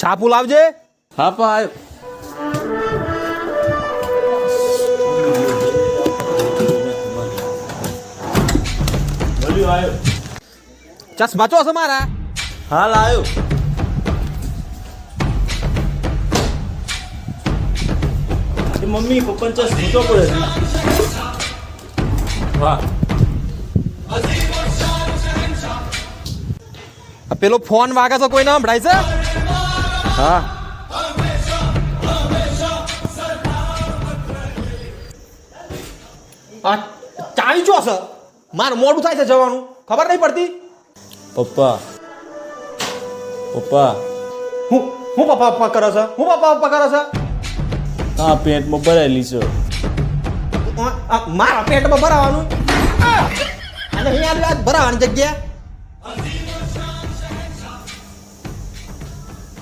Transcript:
છાપુ લાવજે. હા પા આવ્યો. ચશ્મા ચો છે મારા. હાલ આવ્યો. મમ્મી પપ્પા ચસ મૂકો પડે. વાહ. પેલો ફોન વાગે છે કોઈને સંભળાય છે? હા. આ ચાવી ચો છે? મારું મોડું થાય છે જવાનું, ખબર નહીં પડતી. પપ્પા પપ્પા હું પપ્પા પપ્પા કરે છે? હું પપ્પા પપ્પા કરે છે? હા પેન્ટમાં ભરાયેલી છે. મારા પેટમાં ભરાવાનું અને અહીંયા ભરાવાની જગ્યા